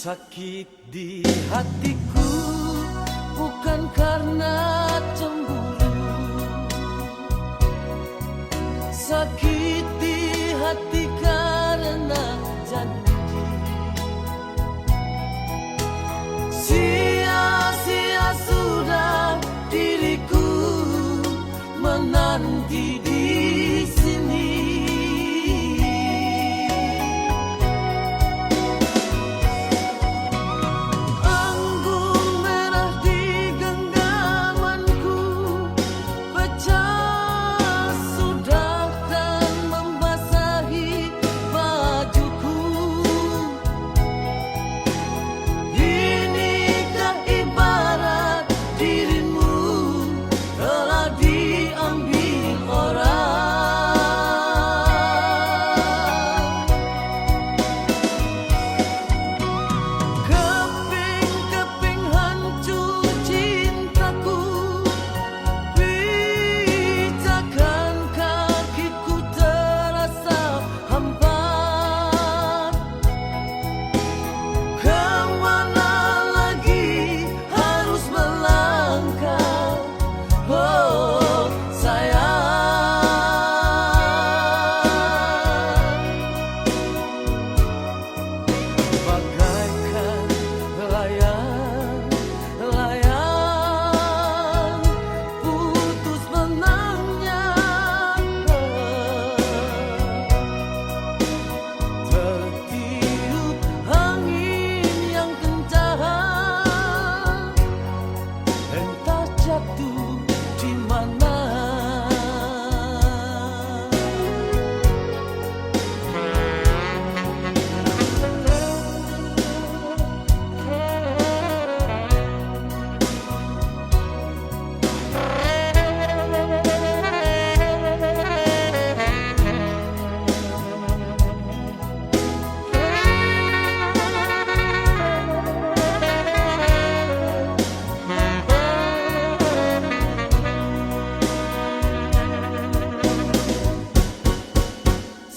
Sakit di hatiku bukan karena cemburu, sakit di hati karena janji. Sia-sia sudah diriku menanti di sini.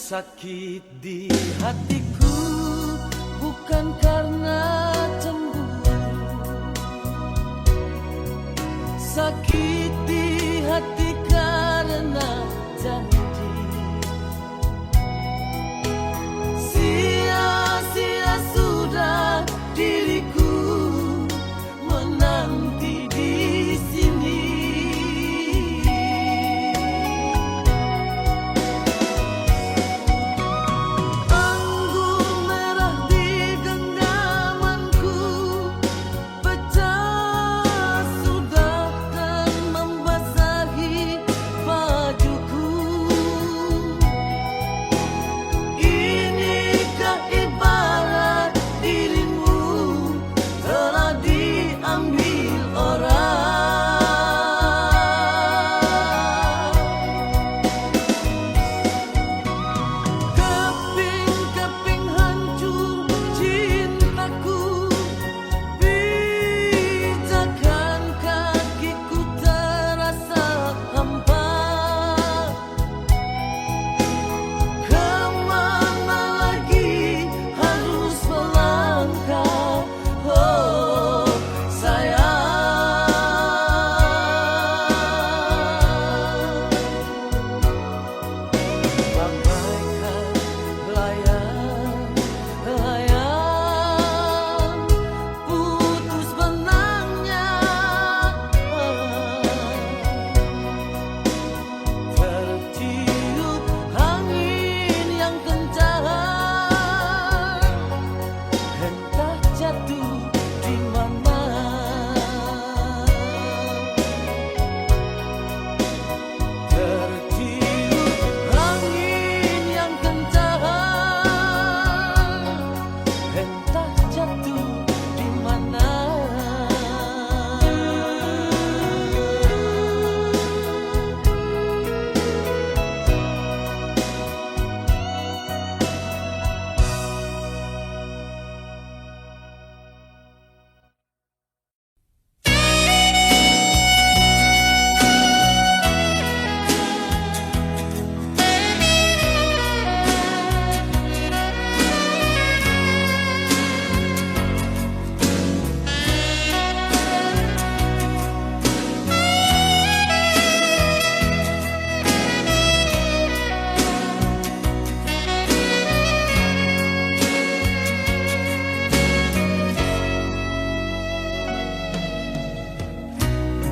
Sakit di hatiku bukan karena cemburu, sakit di hati karena janji. Sia-sia sudah diriku menanti di sini.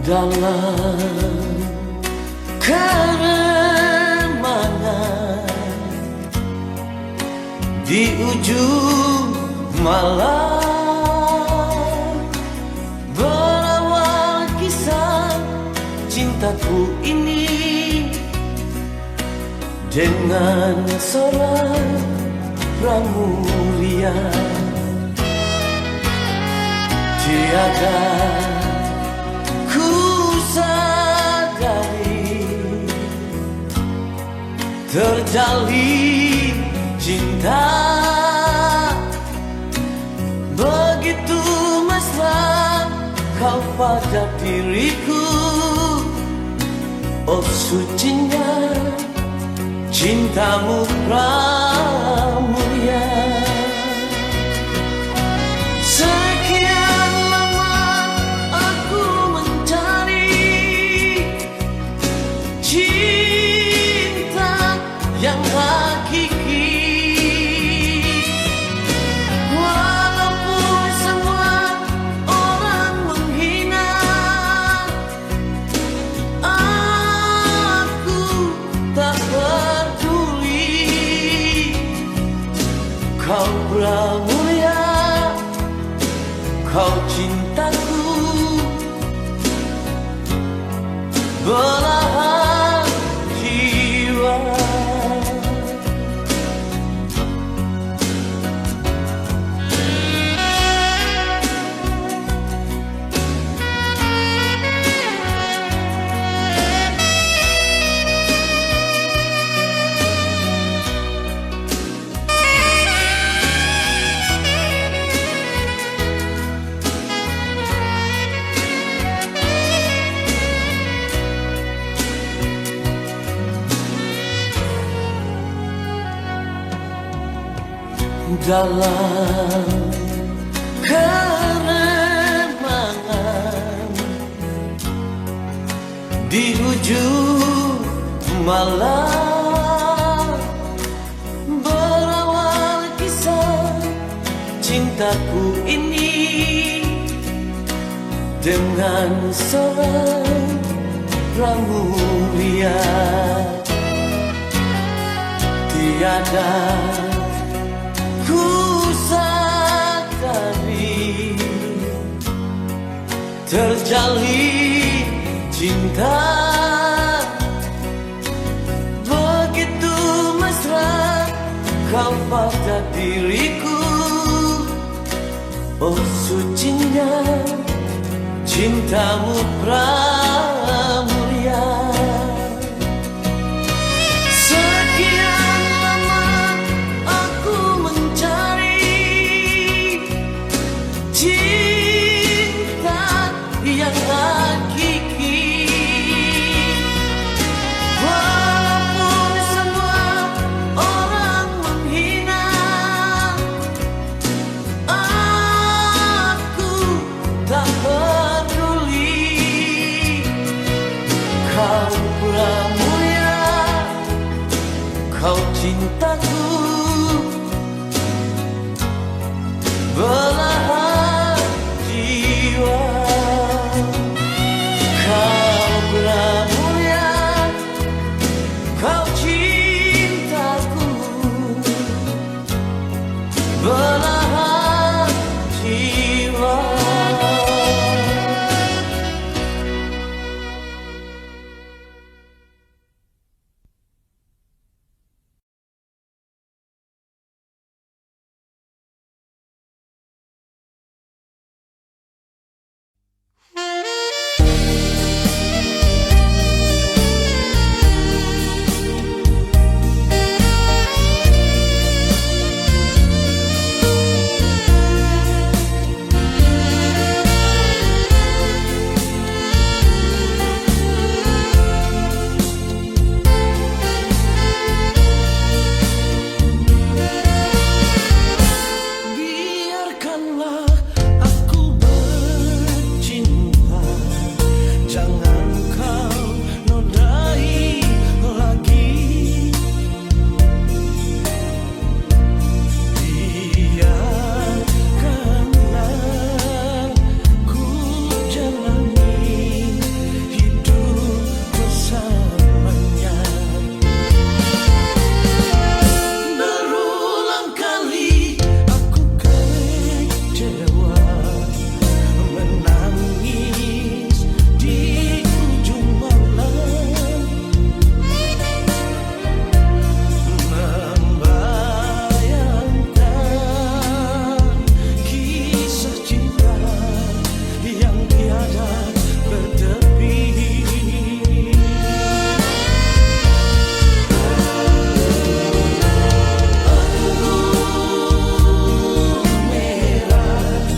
dalam keremangan di ujung malam, berawal kisah cintaku ini dengan seorang pramuria. Tiada ku sadari terjalin cinta begitu mesra kau pada diriku. Oh sucinya cintamu pramulia. Sekian lama aku mencari cinta yang hakiki, walaupun semua orang menghina, aku tak peduli. Kau pramulia, kau cintaku, belahan jiwa. Dalam keremangan di ujung malam, berawal kisah cintaku ini dengan seorang pramuria. Tiada ku sadari terjalin cinta begitu mesra kau pada diriku. Oh sucinya cintamu pramulia. Cinta yang hakiki, walaupun semua orang menghina, aku tak peduli. kecewa menangis di ujung malam, membayangkan kisah cinta yang tiada bertepi. Embun merah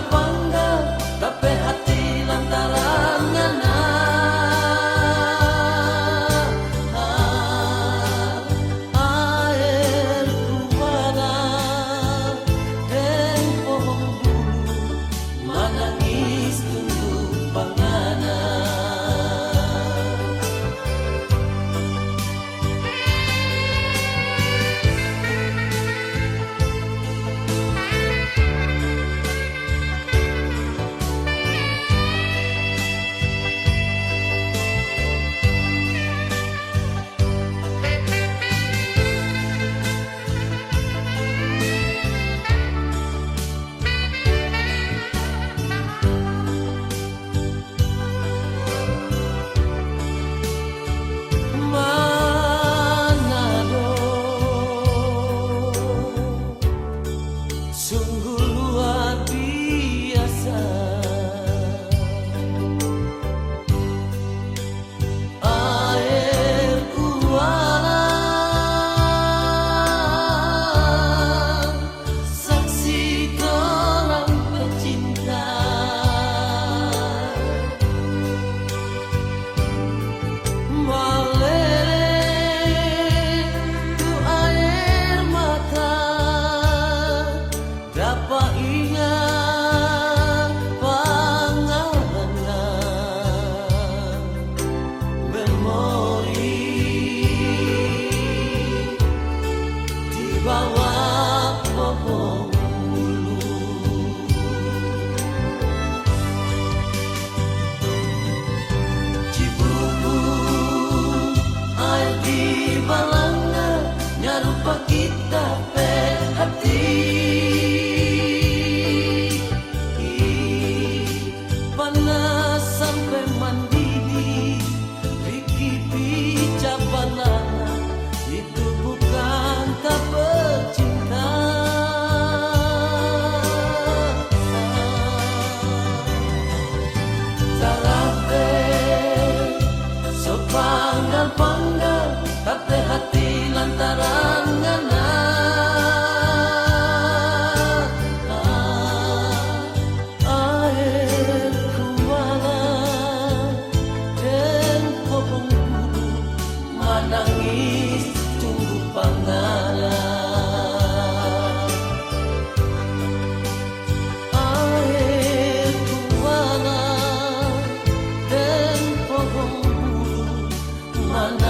bangga tapi hati lantaran ngana air kuara dan pohon bulu menangis tunggu pangana. Sungguh luar biasa air kuala saksi orang pecinta meleleh tu air mata dapat ingat pengalaman memori di bawah pohon bulu. Cibubur air di balanga nyarupa kita pe hati panas sampai mendidih Riki pica balana itu bukan tak bercinta. Tarape sepanggal-panggal tapi hati lantaran ngana air kuala dan pohon bulu menangis tunggu pangala. Air kuala dan pohon bulu menangis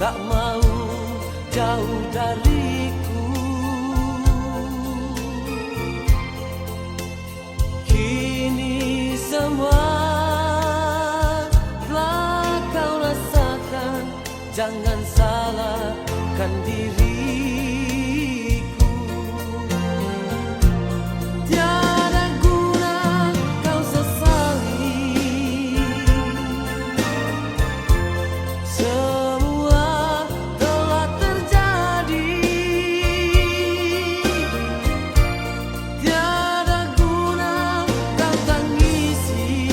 tak mau jauh dariku. Kini semua telah kau rasakan, jangan salahkan diriku. Tiada guna kau sesali, semua telah terjadi. Tiada guna kau tangisi,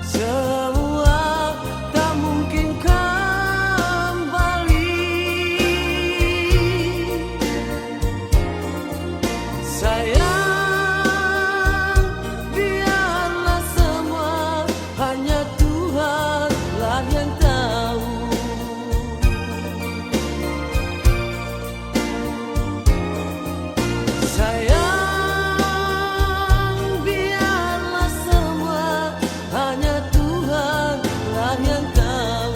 semua tak mungkin kembali. Sayang, biarlah semua hanya Tuhanlah yang tahu. Sayang, biarlah semua hanya Tuhanlah yang tahu.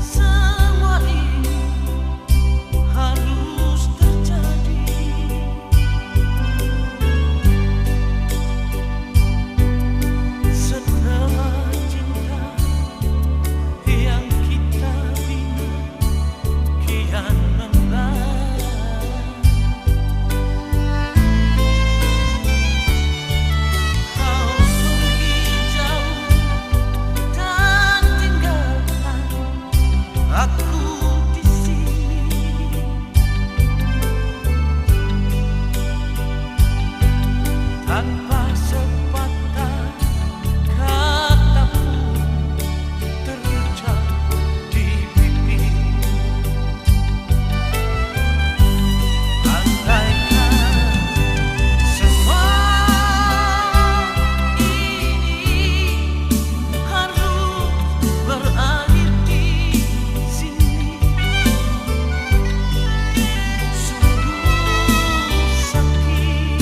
Semua ini harus terjadi. Setelah cinta yang kita bina kian membara, kau pergi jauh dan tinggalkan aku di sini. Tanpa sepatah kata pun terucap di pipimu. Andaikan semua ini harus berakhir di sini, sungguh sakit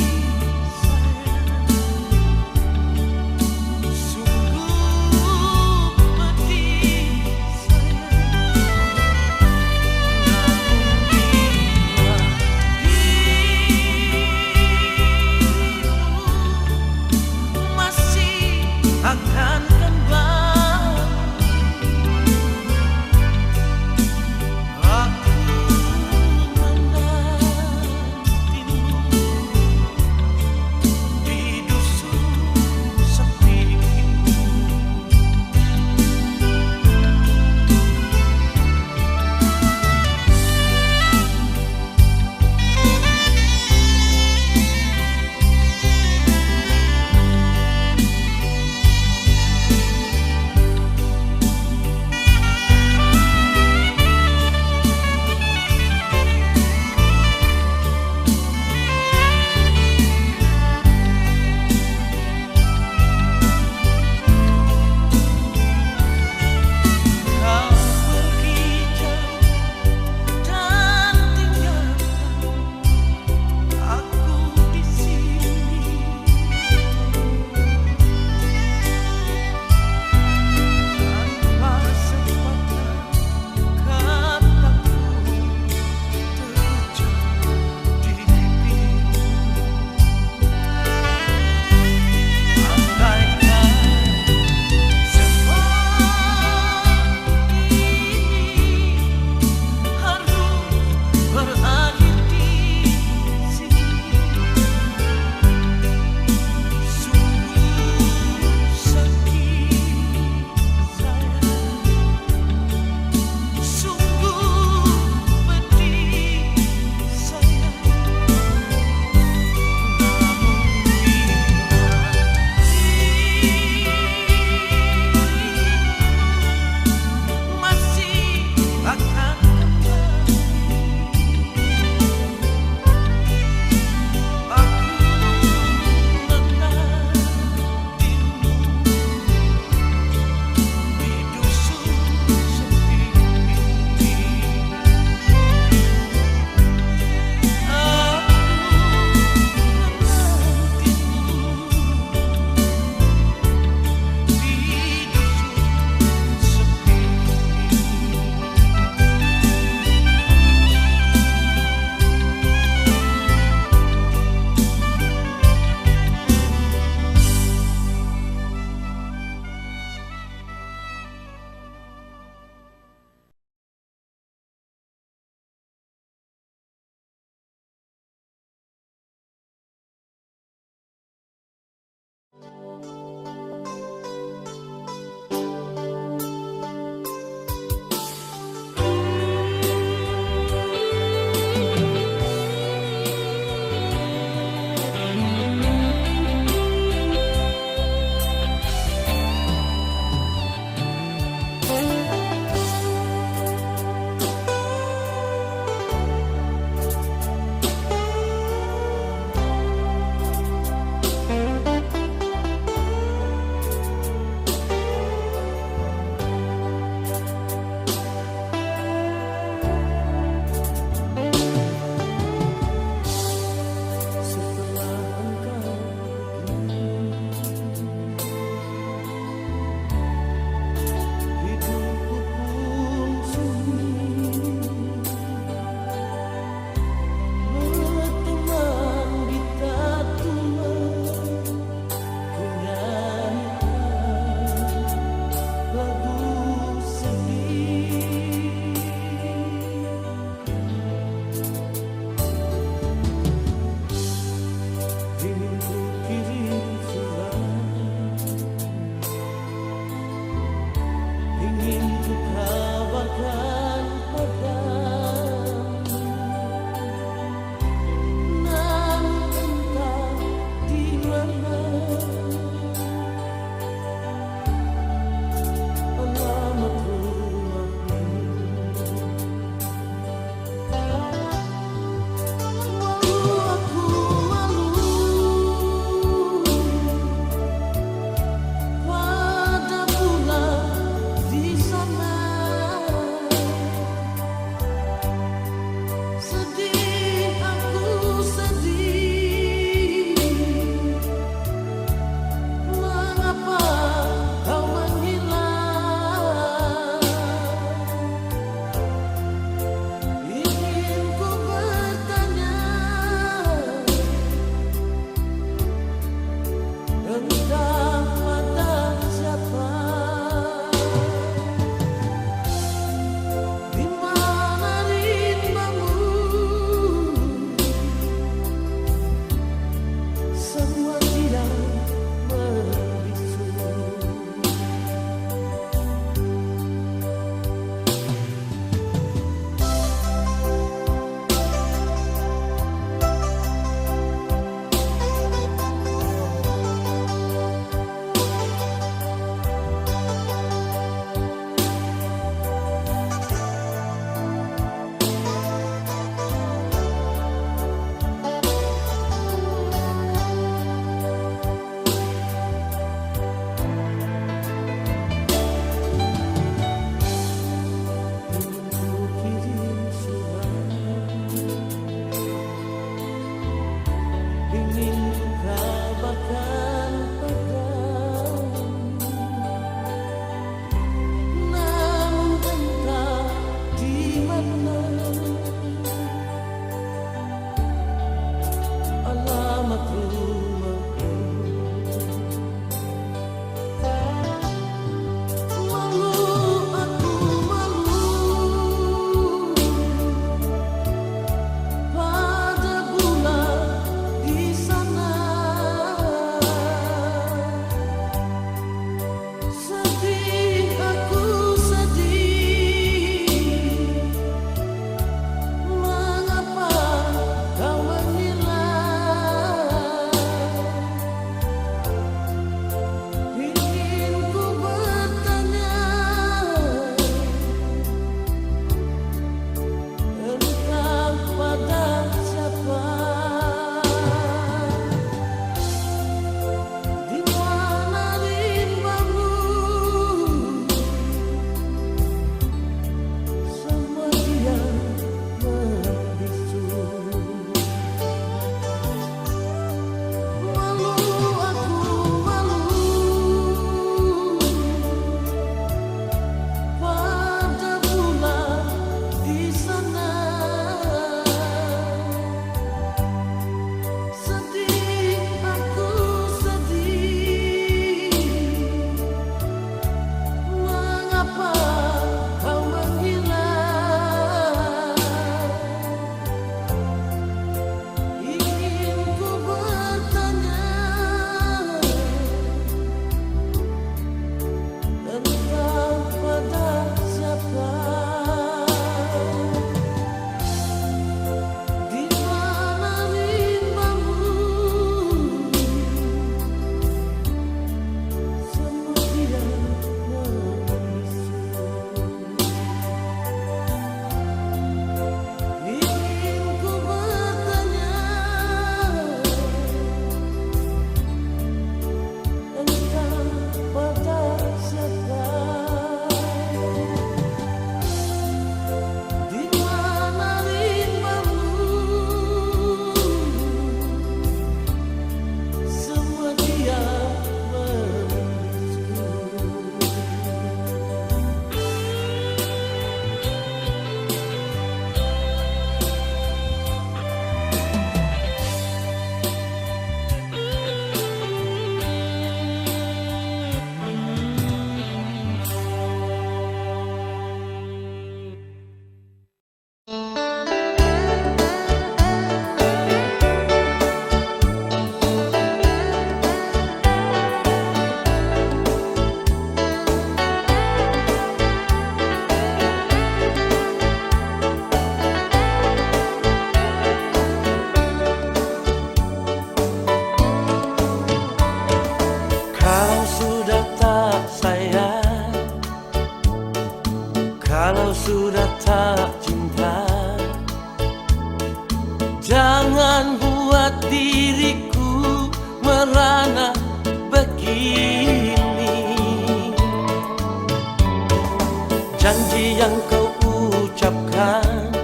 sayang. ini. Janji yang kau ucapkan,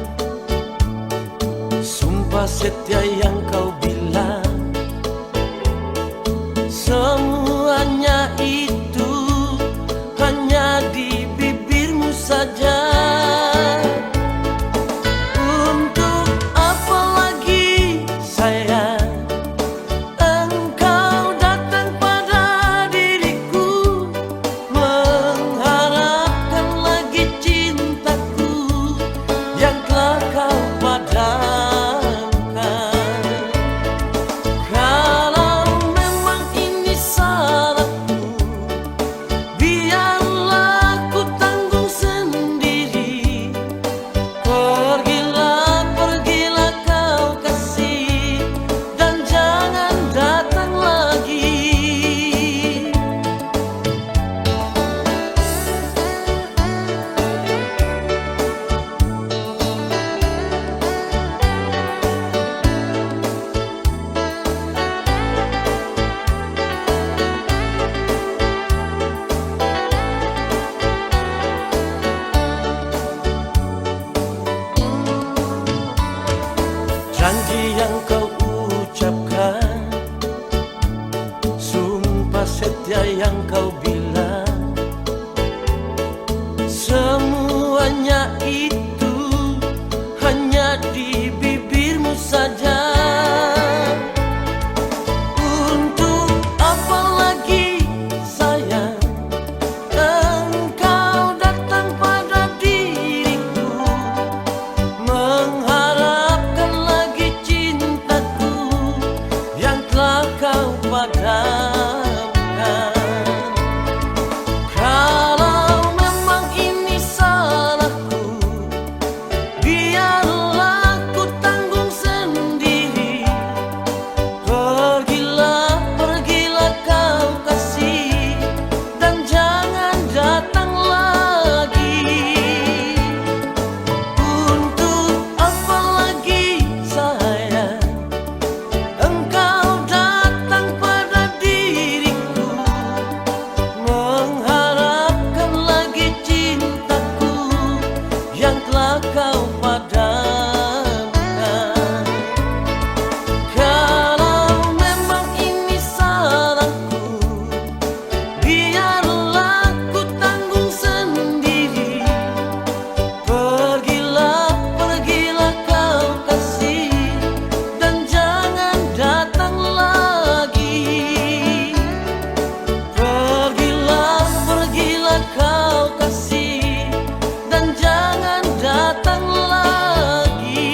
sumpah setia yang kau bilang, semuanya itu hanya di bibirmu saja. Untuk apa lagi sayang engkau datang pada diriku, mengharapkan lagi cintaku yang telah kau padamkan. Kalau memang ini salahku, biarlah ku tanggung sendiri. Pergilah, pergilah kau kasih, dan jangan datang lagi. Janji yang kau ucapkan, sumpah setia yang kau bilang, semuanya itu hanya di bibirmu saja. Untuk apa lagi sayang engkau datang pada diriku, mengharapkan lagi cintaku yang telah kau padamkan. Kalau memang ini salahku, biarlah ku tanggung sendiri. Pergilah, pergilah kau kasih, dan jangan datang lagi. Untuk apa lagi sayang engkau datang pada diriku, mengharapkan lagi cintaku yang telah kau padamkan. Kalau memang ini salahku, biarlah ku tanggung sendiri. Pergilah, pergilah kau kasih, dan jangan datang lagi. Pergilah, pergilah kau kasih, dan jangan datang lagi.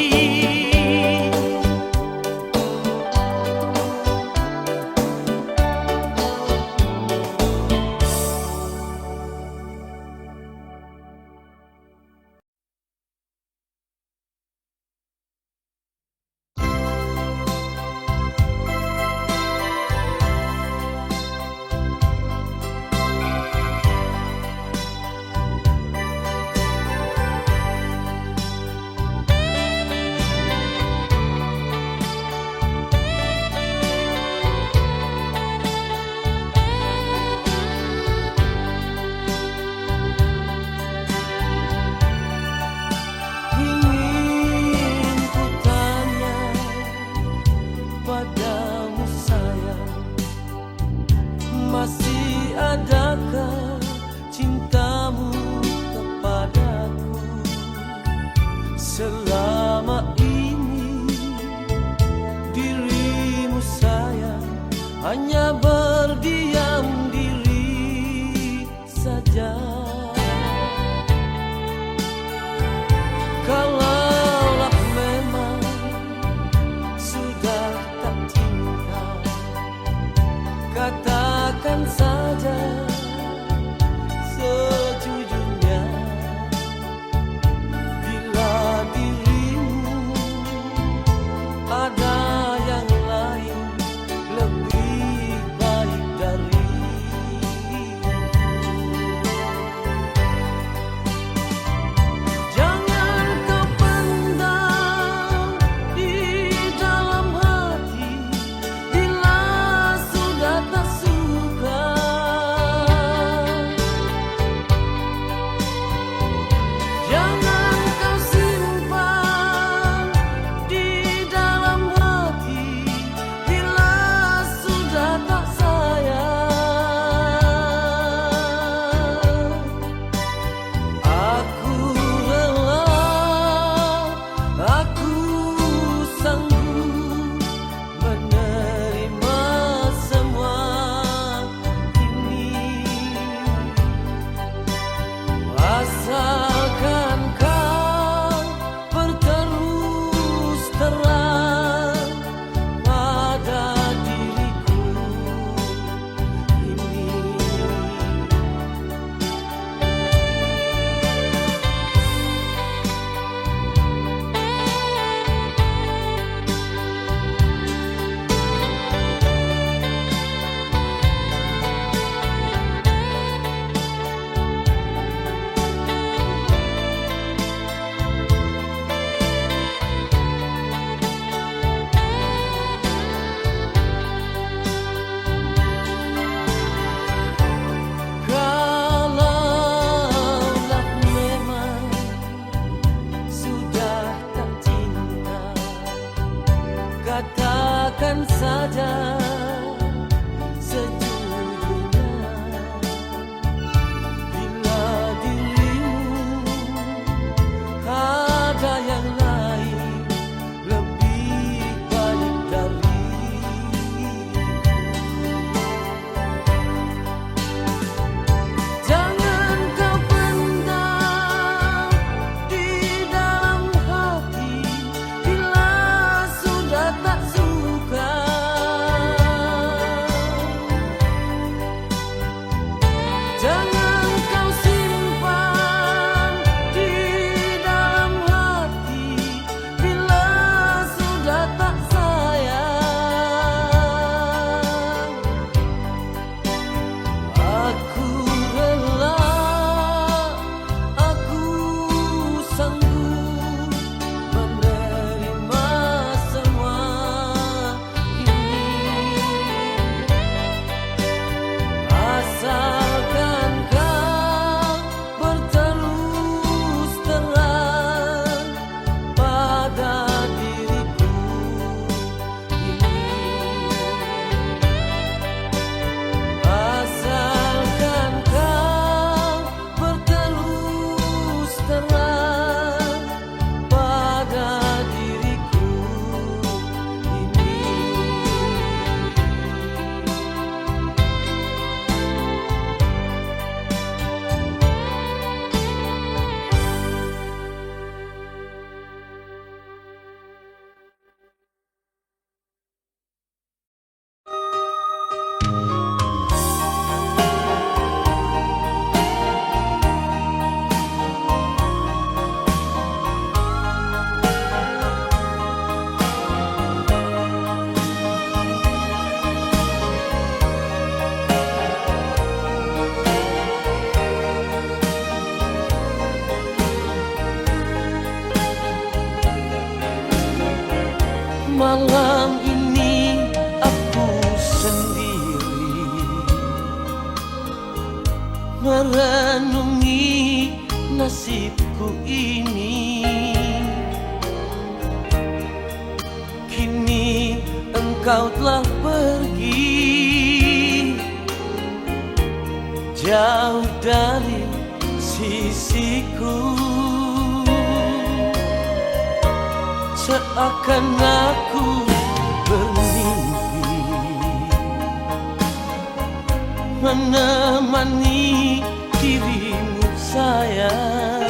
Ingin ku tanya padamu sayang, masih adakah cintamu kepadaku? Selama ini dirimu sayang hanya berdiam diri saja. Kalaulah memang sudah tak cinta, katakan saja sejujurnya. Bila dirimu ada yang lain lebih baik dari suka nasibku ini. Kini engkau telah pergi jauh dari sisiku. Seakan aku bermimpi menemani dirimu sayang.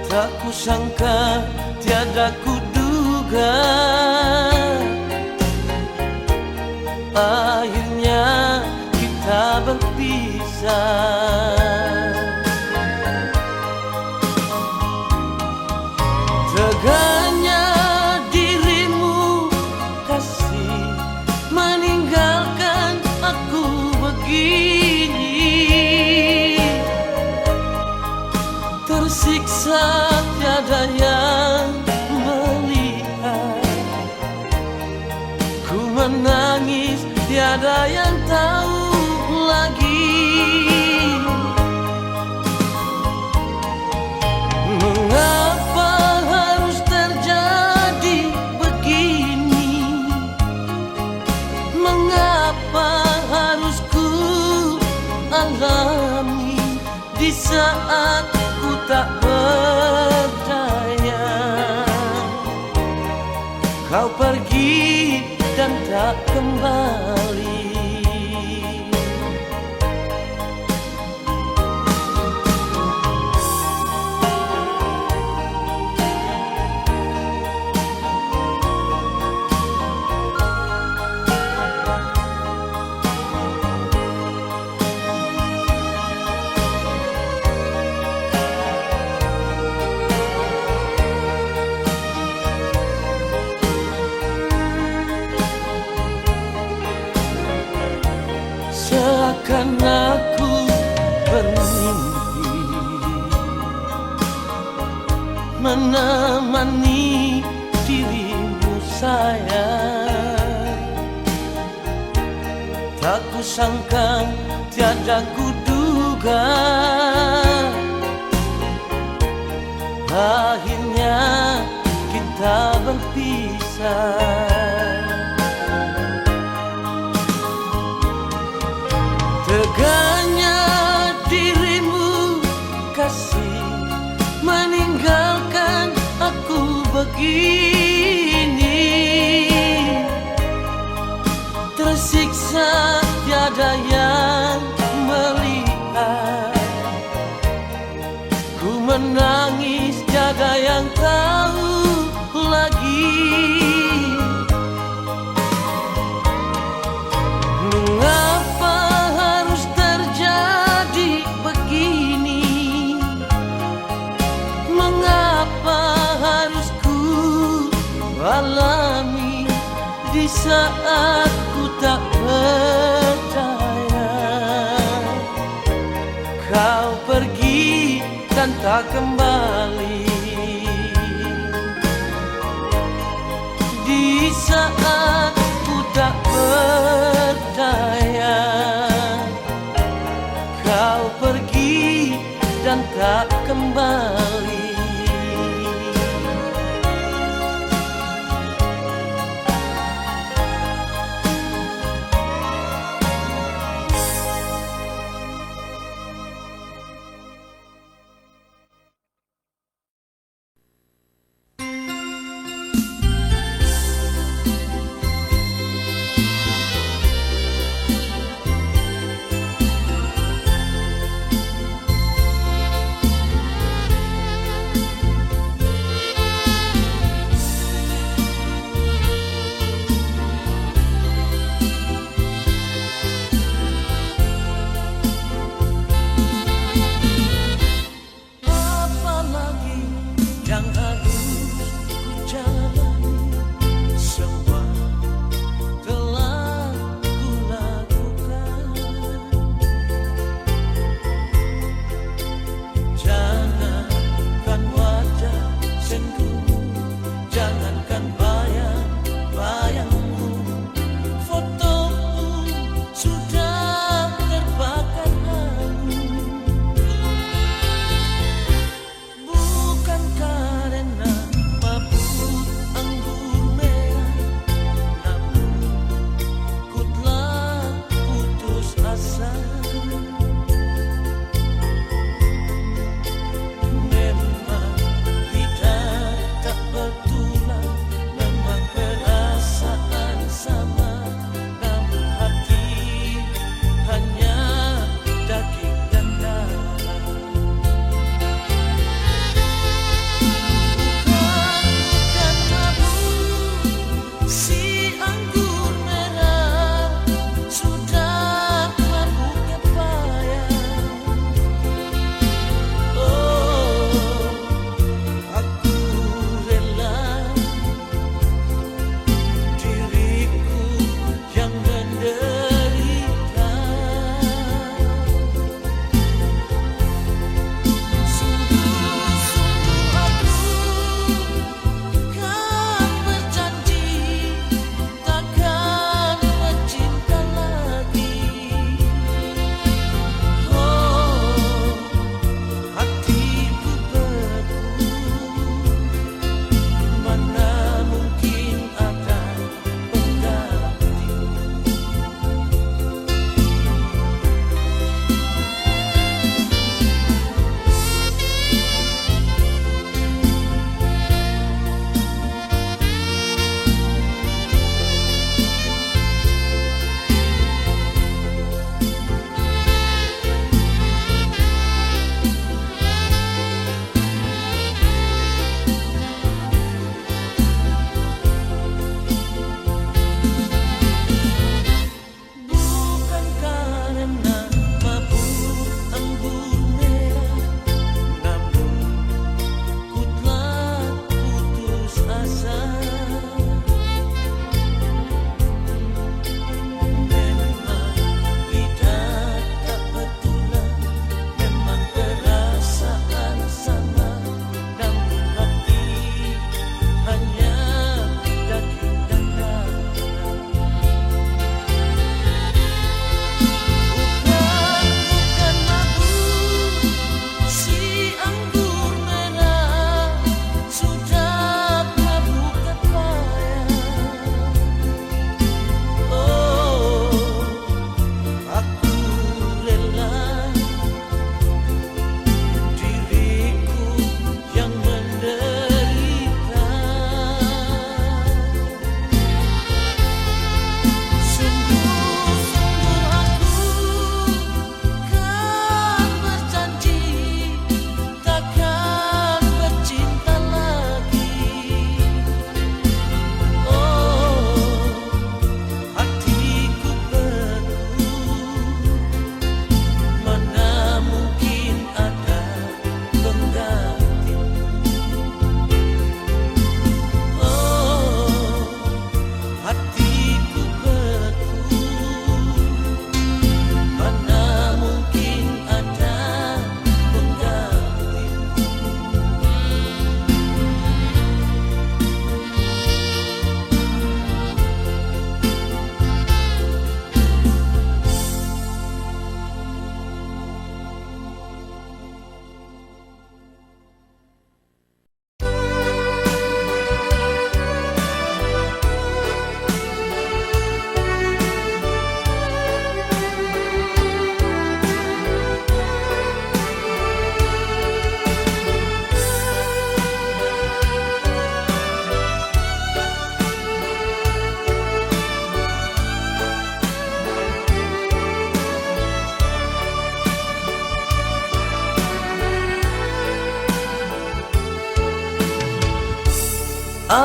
Tak kusangka, tiada kuduga, akhirnya kita berpisah. Teganya dirimu kasih meninggalkan aku begini. Tersiksa tiada yang melihat, ku menangis tiada yang tahu lagi. Mengapa harus terjadi begini? Mengapa harus ku alami di saat ku tak berdaya? Kau pergi dan tak kembali. Seakan aku bermimpi menemani dirimu sayang. Tak kusangka, tiada kuduga, akhirnya kita berpisah. Teganya dirimu kasih meninggalkan aku begini. Tersiksa tiada yang melihat, ku menangis tiada yang tahu lagi. Mengapa harus terjadi begini? Mengapa harus ku alami di saat ku tak percaya? Kau pergi dan tak kembali. Di saat ku tak berdaya, kau pergi dan tak kembali.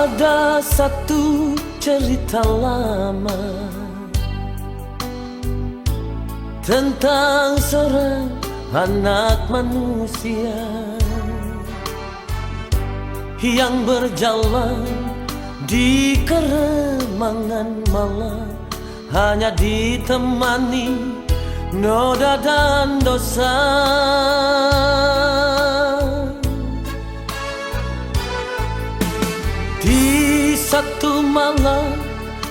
Ada satu cerita lama tentang seorang anak manusia yang berjalan di keremangan malam, hanya ditemani noda dan dosa. Di satu malam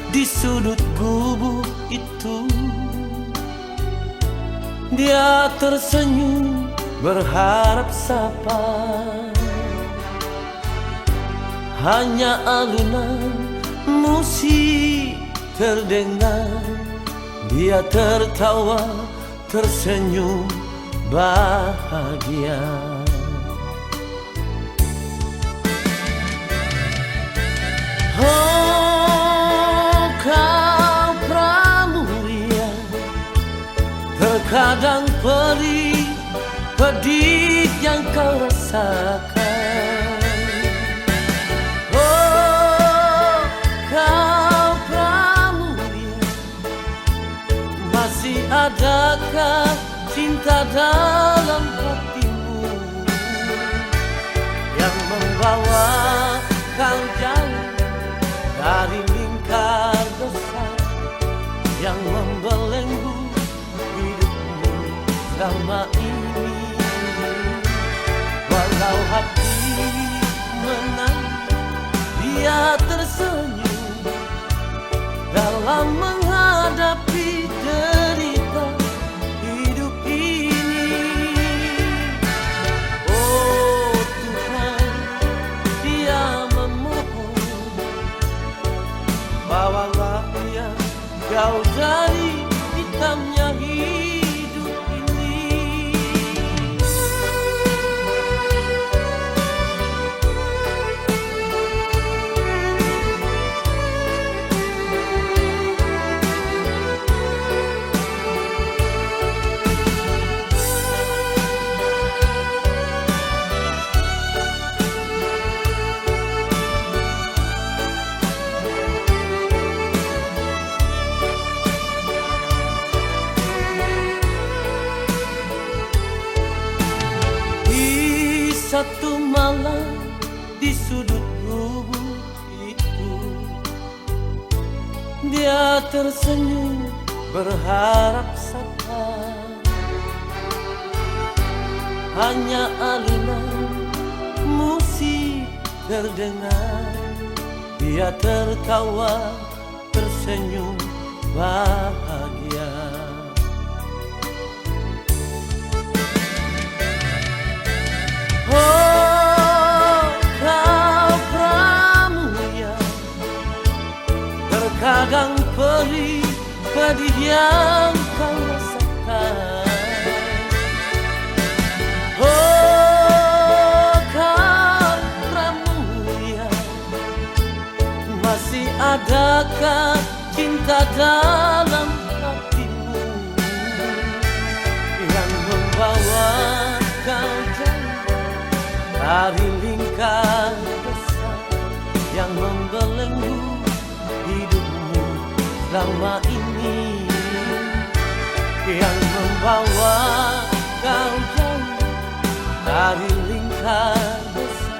di sudut gubuk itu, dia tersenyum berharap sapa. Hanya alunan musik terdengar, dia tertawa tersenyum bahagia. Oh kau pramuria, terkadang perih pedih yang kau rasakan. Oh kau pramuria, masih adakah cinta dalam hatimu yang membawa kau jauh dari lingkar dosa yang membelenggu hidupmu selama ini. Walau hati menang, dia tersenyum dalam menghadapi derita hidup ini. Oh Tuhan, dia memohon, bawalah dia jauh dari hitamnya hidup ini. Satu malam di sudut gubuk itu, dia tersenyum berharap sapa. Hanya alunan musik terdengar, dia tertawa tersenyum bahagia. Oh kau pramuria, terkadang perih pedih yang kau rasakan. Oh kau pramuria, masih adakah cinta dalam hatimu yang membawa kau jauh dari lingkar dosa yang membelenggu hidupmu selama ini, yang membawa kau jauh dari lingkar dosa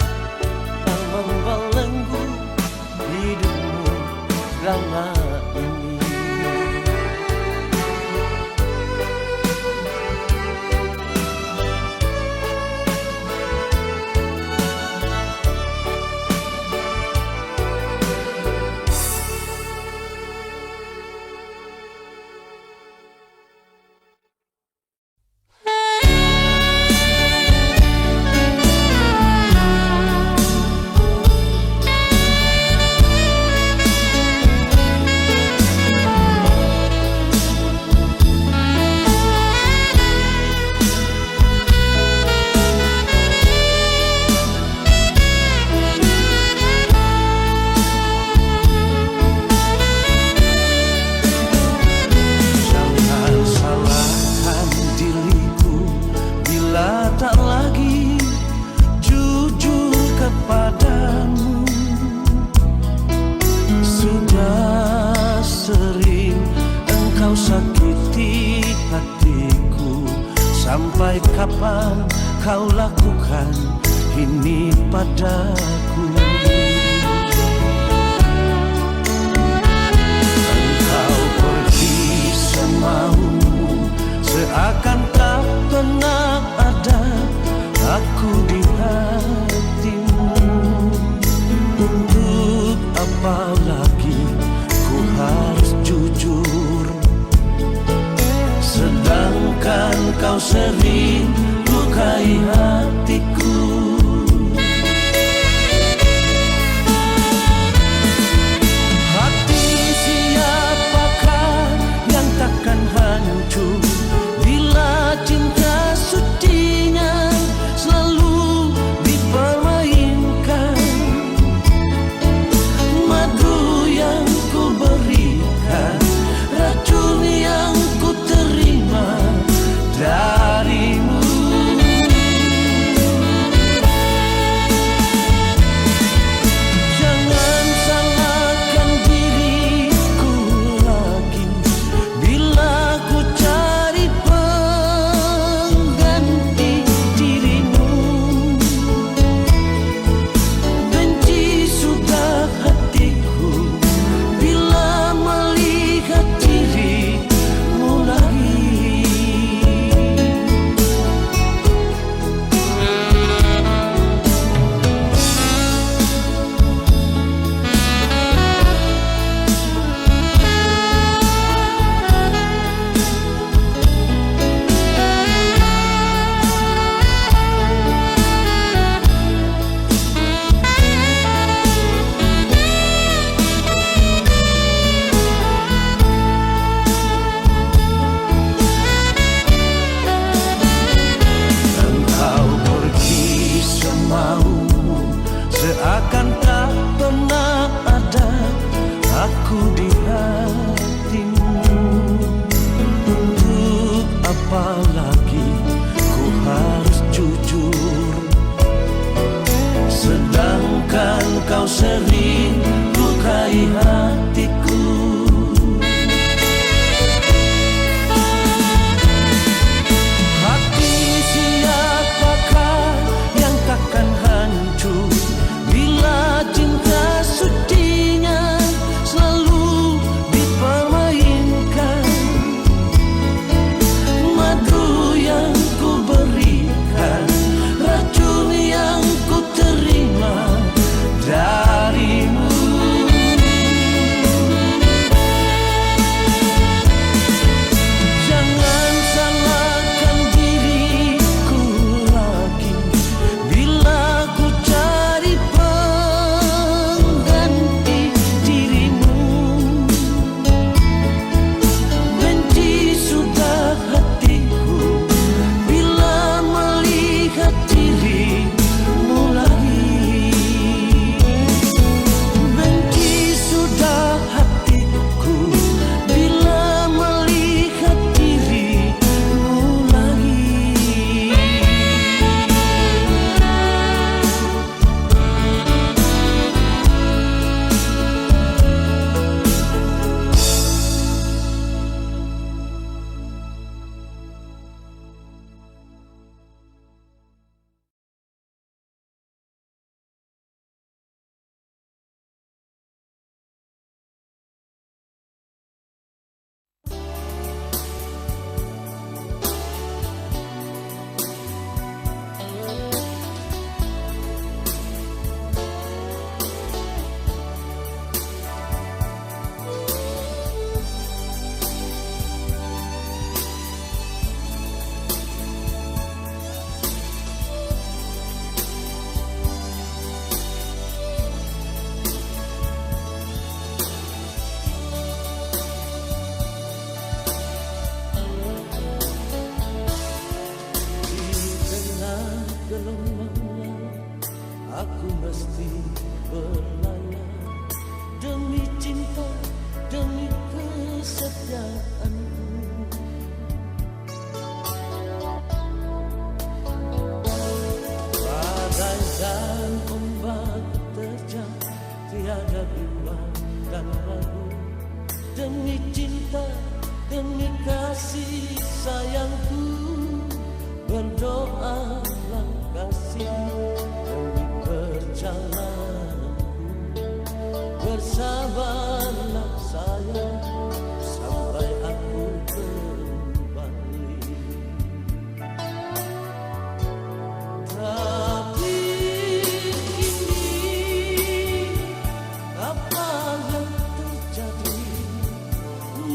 yang membelenggu hidupmu selama ini. kau sakiti hatiku? Sampai kapan kau lakukan ini padaku? Engkau pergi semaumu, seakan tak pernah ada aku di hatimu. Untuk apa lagi ku harus jujur, sedangkan kau sering lukai hatiku. Hati siapakah yang takkan hancur bila cinta sucinya selalu dipermainkan? Madu yang ku berikan, racun yang ku terima darimu.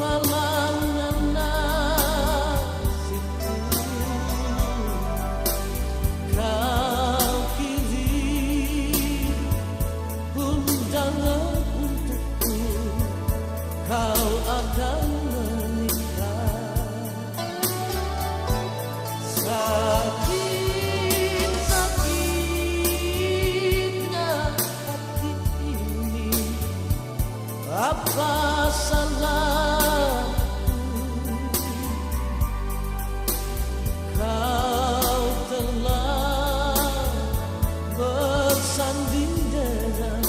malangnya nasibku, kau kirim undangan untukku, kau akan menikah. Sakit-sakitnya hati ini, apa salahku? Kau telah bersanding dengan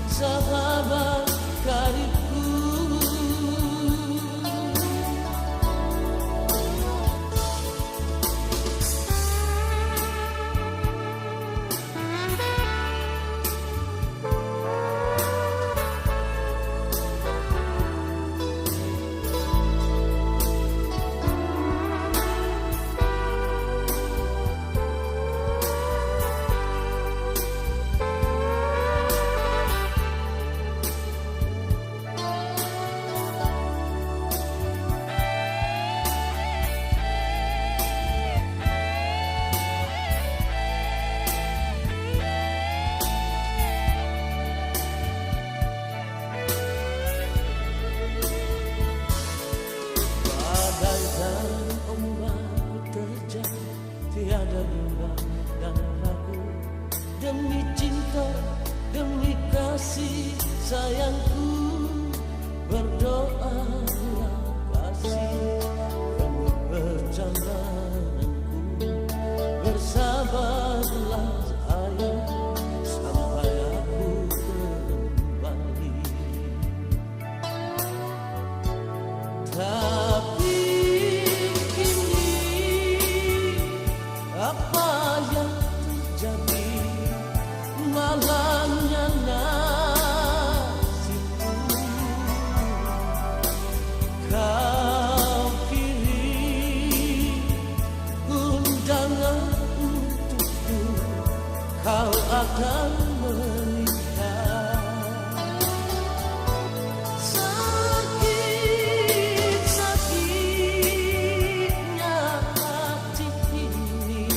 sahabat karibku. Badai dan ombak terjang, tiada bimbang dan ragu. Demi cinta, demi kasih sayangku, berdoalah kasih demi perjalananku. Bersabarlah sayang sampai aku kembali. Tapi kini apa yang terjadi? Malangnya nasibku, kau kirim undangan untukku, kau akan menikah. Sakit-sakitnya hati ini,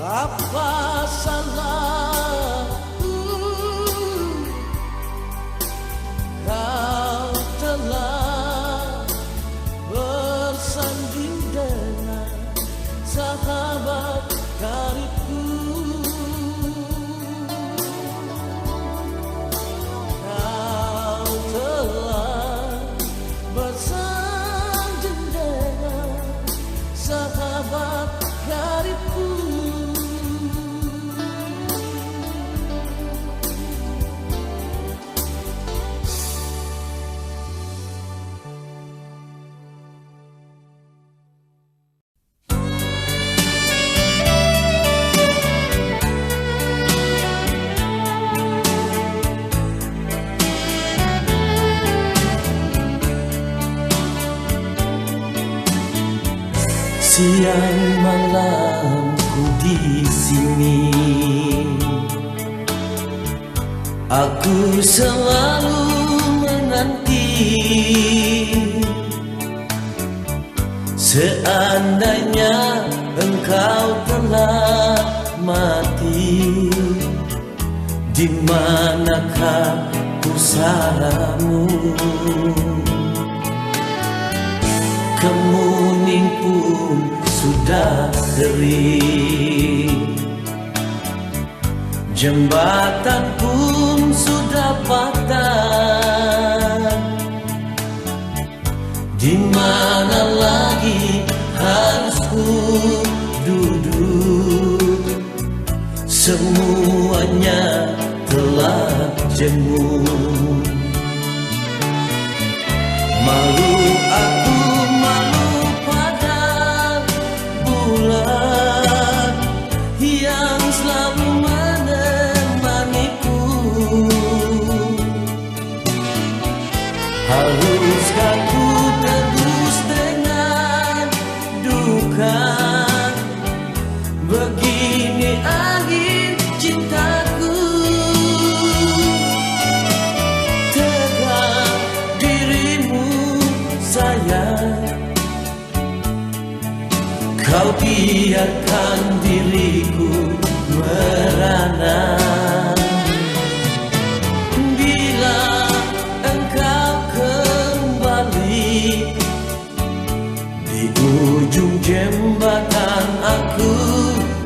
apa salahku? Kau telah bersanding dengan sahabat karibku. Kau telah bersanding dengan sahabat karibku. Siang malamku di sini, aku selalu menanti. Seandainya engkau telah mati, di manakah pusaramu? Kemuning pun sudah kering, jembatan pun sudah patah. Di mana lagi harus ku duduk? Semuanya telah jemu. Malu aku, malu pada bulan yang selalu menemaniku. Haruskah ku tebus dengan duka? Begini akhir cintaku. Tegak dirimu Kau biarkan diriku merana. Bila engkau kembali di ujung jembatan, aku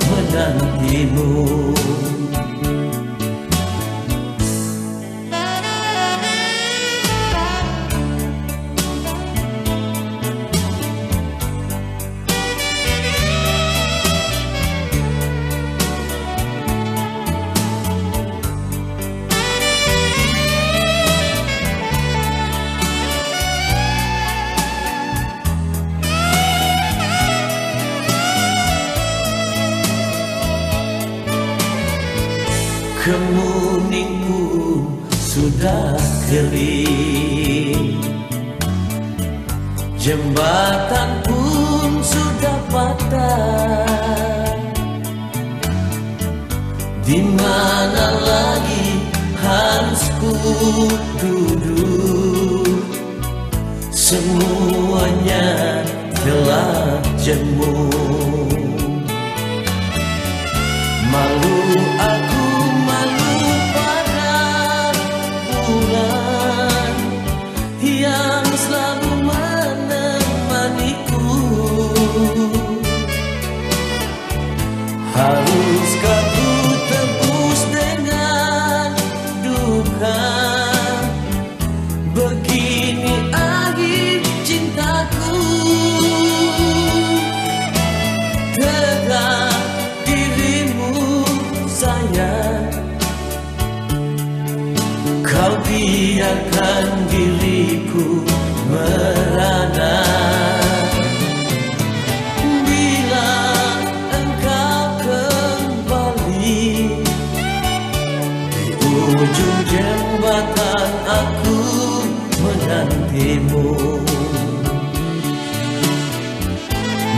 menantimu. Kemuning pun sudah kering, jembatan pun sudah patah. Di mana lagi harus ku duduk? Semuanya telah jemu. Malu aku, malu pada bulan yang selalu menemaniku. Haruskah ku tebus dengan duka? Begini akhir cintaku. Tegak dirimu sayang, kau biarkan diriku merana. Bila engkau kembali di ujung jembatan, aku menantimu.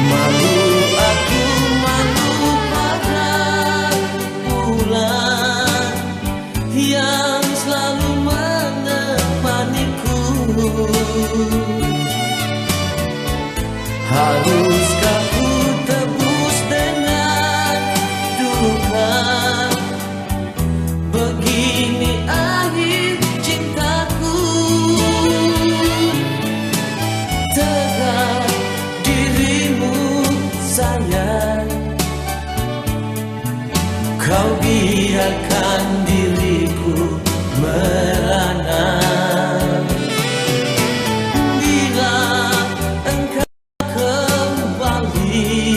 Malu aku, malu pada bulan yang selalu menemaniku. Haruskah ku tebus dengan duka? Begini akhir cintaku. Tegak dirimu sayang, kau biarkan diriku merana. Bila engkau kembali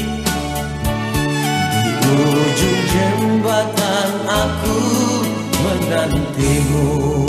di ujung jembatan, aku menantimu.